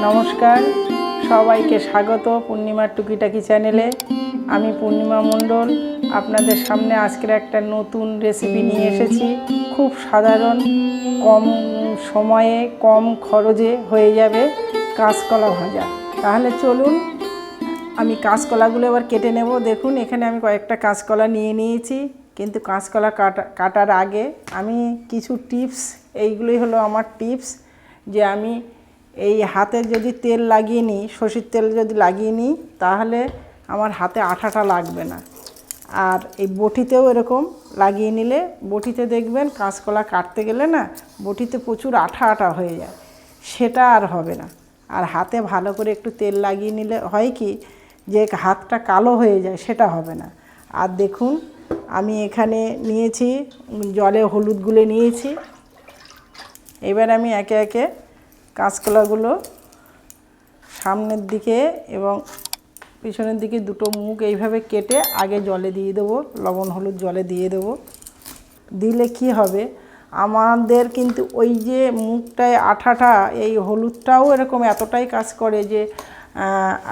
নমস্কার, সবাইকে স্বাগত পূর্ণিমার টুকিটাকি চ্যানেলে। আমি পূর্ণিমা মণ্ডল আপনাদের সামনে আজকের একটা নতুন রেসিপি নিয়ে এসেছি। খুব সাধারণ, কম সময়ে কম খরচে হয়ে যাবে কাঁচকলা ভাজা। তাহলে চলুন আমি কাঁচকলাগুলো এবার কেটে নেব। দেখুন এখানে আমি কয়েকটা কাঁচকলা নিয়ে নিয়েছি, কিন্তু কাঁচকলা কাটার আগে আমি কিছু টিপস, এইগুলোই হলো আমার টিপস, যে আমি এই হাতে যদি তেল লাগিয়ে নিই, সর্ষের তেল যদি লাগিয়ে নিই, তাহলে আমার হাতে আঠাটা লাগবে না। আর এই বটিতেও এরকম লাগিয়ে নিলে, বটিতে দেখবেন কাঁচকলা কাটতে গেলে না বটিতে প্রচুর আঠা আঠা হয়ে যায়, সেটা আর হবে না। আর হাতে ভালো করে একটু তেল লাগিয়ে নিলে হয় কি, যে হাতটা কালো হয়ে যায়, সেটা হবে না। আর দেখুন আমি এখানে নিয়েছি, জলে হলুদ গুলে নিয়েছি। এবার আমি একে একে কাঁচকলাগুলো সামনের দিকে এবং পিছনের দিকে দুটো মুখ এইভাবে কেটে আগে জলে দিয়ে দেবো, লবণ হলুদ জলে দিয়ে দেবো। দিলে কি হবে, আমাদের কিন্তু ওই যে মুখটায় আঠাটা, এই হলুদটাও এরকম এতটাই কাজ করে যে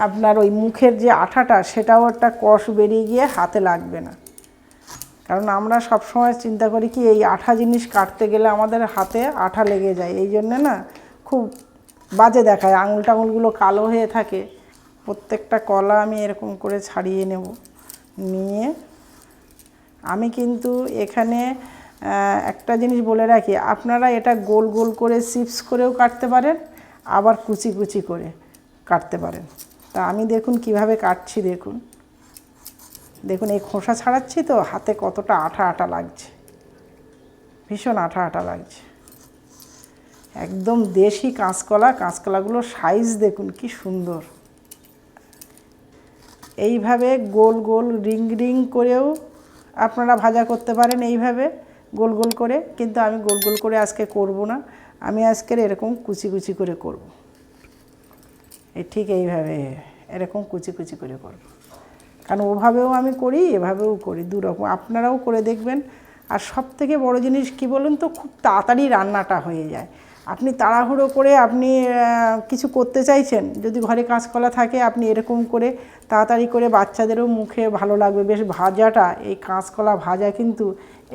আপনার ওই মুখের যে আঠাটা, সেটাও একটা কষ বেরিয়ে গিয়ে হাতে লাগবে না। কারণ আমরা সব সময় চিন্তা করি কি, এই আঠা জিনিস কাটতে গেলে আমাদের হাতে আঠা লেগে যায়, এই জন্যে না খুব বাজে দেখায়, আঙুল টাঙুলগুলো কালো হয়ে থাকে। প্রত্যেকটা কলা আমি এরকম করে ছাড়িয়ে নেব। নিয়ে আমি কিন্তু এখানে একটা জিনিস বলে রাখি, আপনারা এটা গোল গোল করে চিপস করেও কাটতে পারেন, আবার কুচি কুচি করে কাটতে পারেন। তা আমি দেখুন কিভাবে কাটছি। দেখুন দেখুন এই খোসা ছাড়াচ্ছি তো, হাতে কতটা আঠা আঠা লাগছে, ভীষণ আঠা আঠা লাগছে। একদম দেশি কাঁচকলা, কাঁচকলাগুলোর সাইজ দেখুন কি সুন্দর। এইভাবে গোল গোল রিং রিং করেও আপনারা ভাজা করতে পারেন, এইভাবে গোল গোল করে। কিন্তু আমি গোল গোল করে আজকে করব না, আমি আজকের এরকম কুচি কুচি করে করব। এই ঠিক এইভাবে এরকম কুচি কুচি করে করব, কারণ ওভাবেও আমি করি, এভাবেও করি, দুরকম। আপনারাও করে দেখবেন। আর সবথেকে বড় জিনিস কি বলুন তো, খুব তাড়াতাড়ি রান্নাটা হয়ে যায়। আপনি তাড়াহুড়ো করে আপনি কিছু করতে চাইছেন, যদি ঘরে কাঁচকলা থাকে, আপনি এরকম করে তাড়াতাড়ি করে, বাচ্চাদেরও মুখে ভালো লাগবে। বেশ ভাজাটা, এই কাঁচকলা ভাজা কিন্তু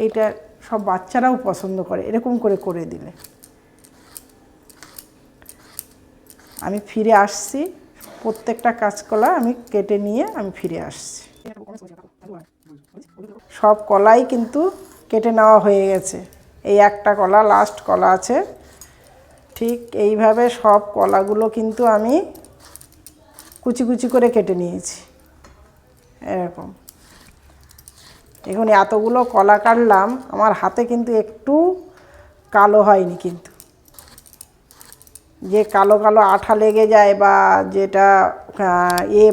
এইটা সব বাচ্চারাও পছন্দ করে, এরকম করে করে দিলে। আমি ফিরে আসছি, প্রত্যেকটা কাঁচকলা আমি কেটে নিয়ে আমি ফিরে আসছি। সব কলাই কিন্তু কেটে নেওয়া হয়ে গেছে, এই একটা কলা, লাস্ট কলা আছে। ঠিক এইভাবে সব কলাগুলো কিন্তু আমি কুচি কুচি করে কেটে নিয়েছি, এরকম। এখন এতগুলো কলা কাটলাম, আমার হাতে কিন্তু একটু কালো হয়নি, কিন্তু যে কালো কালো আঠা লেগে যায় বা যেটা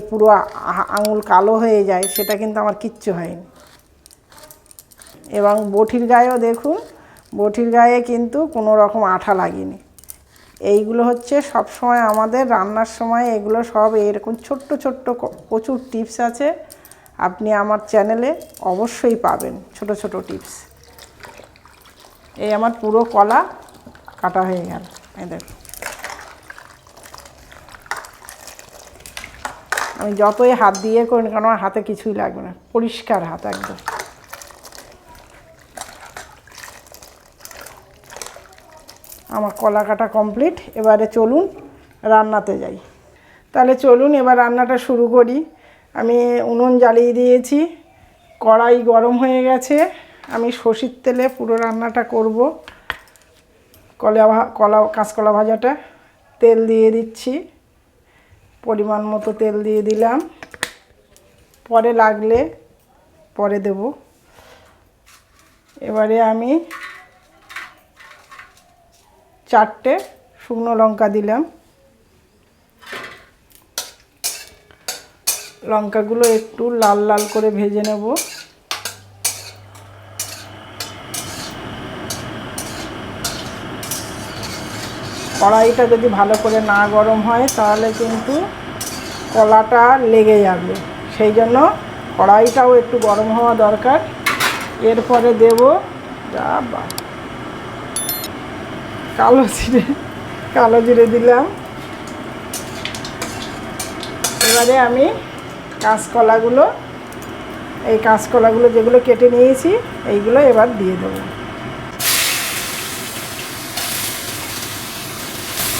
পুরো আঙুল কালো হয়ে যায়, সেটা কিন্তু আমার কিচ্ছু হয়নি। এবং বটির গায়েও দেখুন, বটির গায়ে কিন্তু কোনো রকম আঠা লাগেনি। এইগুলো হচ্ছে সব সময় আমাদের রান্নার সময়, এগুলো সব এরকম ছোট্ট ছোট্ট প্রচুর টিপস আছে, আপনি আমার চ্যানেলে অবশ্যই পাবেন ছোট ছোট টিপস। এই আমার পুরো কলা কাটা হয়ে গেল, এই দেখুন। আমি যতই হাত দিয়ে করি, কারণ আমার হাতে কিছুই লাগবে না, পরিষ্কার হাত একদম। আমার কলা কাটা কমপ্লিট। এবারে চলুন রান্নাতে যাই। তাহলে চলুন এবার রান্নাটা শুরু করি। আমি উনুন জ্বালিয়ে দিয়েছি, কড়াই গরম হয়ে গেছে। আমি সর্ষের তেলে পুরো রান্নাটা করব। কাঁচকলা ভাজাটা তেল দিয়ে দিচ্ছি, পরিমাণ মতো তেল দিয়ে দিলাম, পরে লাগলে পরে দেব। এবারে আমি 4টে শুকনো লঙ্কা দিলাম। লঙ্কাগুলো একটু লাল লাল করে ভেজে নেব। কড়াইটা যদি ভালো করে না গরম হয়, তাহলে কিন্তু কলাটা লেগে যাবে, সেই জন্য কড়াইটাও একটু গরম হওয়া দরকার। এরপরে দেব কালো জিরে দিলাম, এবারে আমি কাঁচকলাগুলো যেগুলো কেটে নিয়েছি এইগুলো এবার দিয়ে দেবো।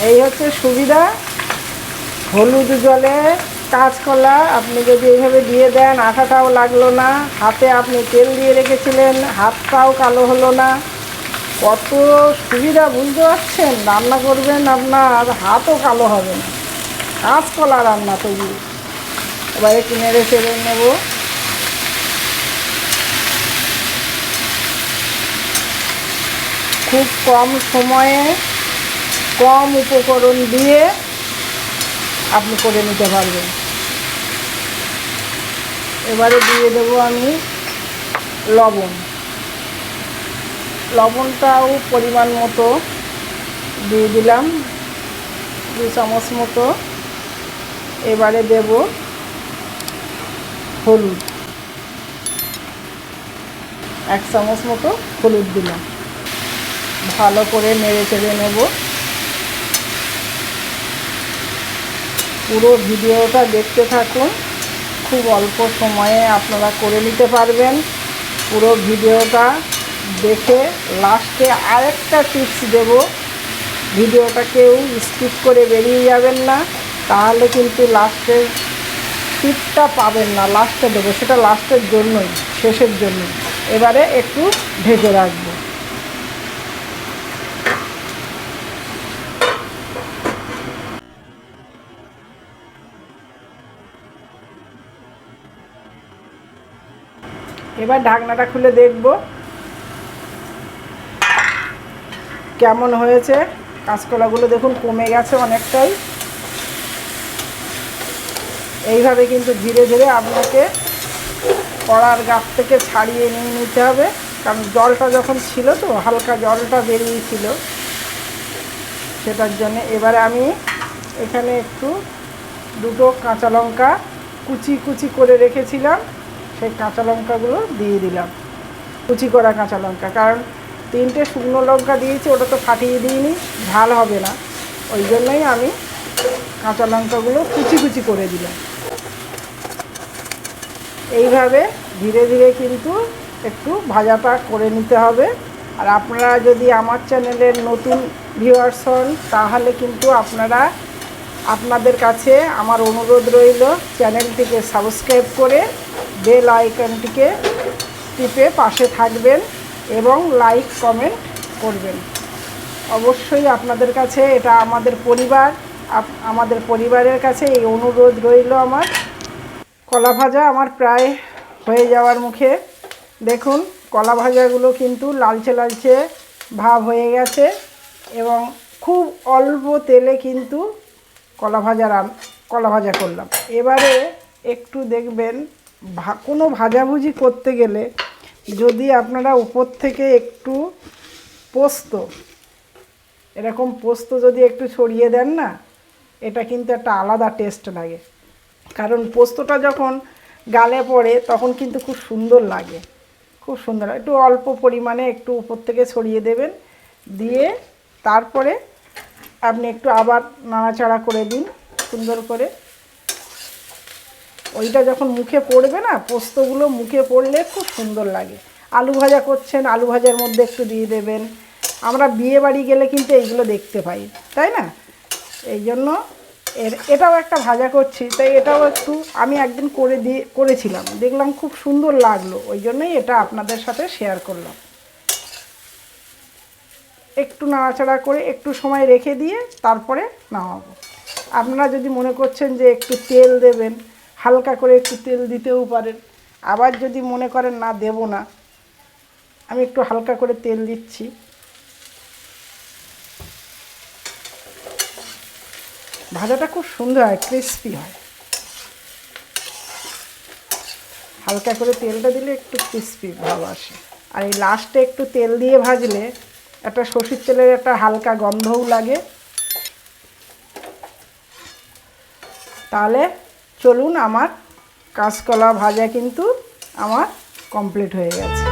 এই হচ্ছে সুবিধা, হলুদ জলে কাঁচকলা আপনি যদি এইভাবে দিয়ে দেন, আঠাটাও লাগলো না, হাতে আপনি তেল দিয়ে রেখেছিলেন, হাতটাও কালো হলো না। কত সুবিধা বুঝতে পারছেন? রান্না করবেন আপনার হাতও কালো হবে না, কাঁচকলা রান্না তৈরি। এবার একটু নেড়ে চেড়ে নেব। খুব কম সময়ে কম উপকরণ দিয়ে আপনি করে নিতে পারবেন। এবারে দিয়ে দেব আমি লবণটাও পরিমাণ মতো দিয়ে দিলাম, 2 চামচ মতো। এবারে দেব হলুদ, 1 চামচ মতো হলুদ দিলাম। ভালো করে নেড়ে চেড়ে নেব। পুরো ভিডিওটা দেখতে থাকুন, খুব অল্প সময়ে আপনারা করে নিতে পারবেন। পুরো ভিডিওটা দেখে লাস্টে আরেকটা টিপস দেব, ভিডিওটা কেউ স্কিপ করে বেরিয়ে যাবেন না, তাহলে কিন্তু লাস্টের টিপটা পাবেন না। লাস্টে দেবো, সেটা লাস্টের জন্যই, শেষের জন্য। এবারে একটু ঢেকে রাখবো। এবার ঢাকনাটা খুলে দেখব কেমন হয়েছে। কাঁচকলাগুলো দেখুন কমে গেছে অনেকটাই। এইভাবে কিন্তু ধীরে ধীরে আপনাকে কড়ার গাছ থেকে ছাড়িয়ে নিয়ে নিতে হবে, কারণ জলটা যখন ছিল তো হালকা জলটা বেরিয়েছিল, সেটার জন্য। এবারে আমি এখানে একটু 2টো কাঁচা লঙ্কা কুচি করে রেখেছিলাম, সেই কাঁচা লঙ্কাগুলো দিয়ে দিলাম, কুচি করা কাঁচা লঙ্কা। কারণ 3টে শুকনো লঙ্কা দিয়েছি, ওটা তো ফাটিয়ে দিইনি, ঝাল হবে না, ওই জন্যই আমি কাঁচা লঙ্কাগুলো কুচি করে দিলাম। এইভাবে ধীরে ধীরে কিন্তু একটু ভাজাটা করে নিতে হবে। আর আপনারা যদি আমার চ্যানেলের নতুন ভিউয়ার্স হন, তাহলে কিন্তু আপনাদের কাছে আমার অনুরোধ রইল, চ্যানেলটিকে সাবস্ক্রাইব করে বেল আইকনটিকে টিপে পাশে থাকবেন এবং লাইক কমেন্ট করবেন। অবশ্যই আপনাদের কাছে, এটা আমাদের পরিবারের কাছে এই অনুরোধ রইল আমার। কলা ভাজা আমার প্রায় হয়ে যাওয়ার মুখে। দেখুন কলা ভাজাগুলো কিন্তু লালচে ভাব হয়ে গেছে এবং খুব অল্প তেলে কিন্তু কলা ভাজা করলাম। এবারে একটু দেখবেন, কোনো ভাজাভুজি করতে গেলে যদি আপনারা উপর থেকে একটু এরকম পোস্ত যদি একটু ছড়িয়ে দেন না, এটা কিন্তু একটা আলাদা টেস্ট লাগে। কারণ পোস্তটা যখন গালে পড়ে তখন কিন্তু খুব সুন্দর লাগে, খুব সুন্দর। একটু অল্প পরিমাণে একটু উপর থেকে ছড়িয়ে দেবেন, দিয়ে তারপরে আপনি একটু আবার নাড়াচাড়া করে দিন সুন্দর করে। ওইটা যখন মুখে পড়বে না, পোস্তগুলো মুখে পড়লে খুব সুন্দর লাগে। আলু ভাজা করছেন, আলু ভাজার মধ্যে একটু দিয়ে দেবেন। আমরা বিয়ে বাড়ি গেলে কিন্তু এইগুলো দেখতে পাই, তাই না? এই জন্য এটাও একটা ভাজা করছি, তাই এটাও একটু আমি একদিন করেছিলাম, দেখলাম খুব সুন্দর লাগলো, ওই জন্যই এটা আপনাদের সাথে শেয়ার করলাম। একটু নাড়াচাড়া করে একটু সময় রেখে দিয়ে তারপরে নামাবো। আপনারা যদি মনে করছেন যে একটু তেল দেবেন, হালকা করে একটু তেল দিতেও পারেন। আবার যদি মনে করেন না দেব না, আমি একটু হালকা করে তেল দিচ্ছি। ভাজাটা খুব সুন্দর হয়, ক্রিস্পি হয়। হালকা করে তেলটা দিলে একটু ক্রিস্পি ভাব আসে। আর এই লাস্টে একটু তেল দিয়ে ভাজলে একটা সরষের তেলের একটা হালকা গন্ধও লাগে। তাহলে চলুন, আমার কাঁচকলা ভাজা কিন্তু আমার কমপ্লিট হয়ে গেছে।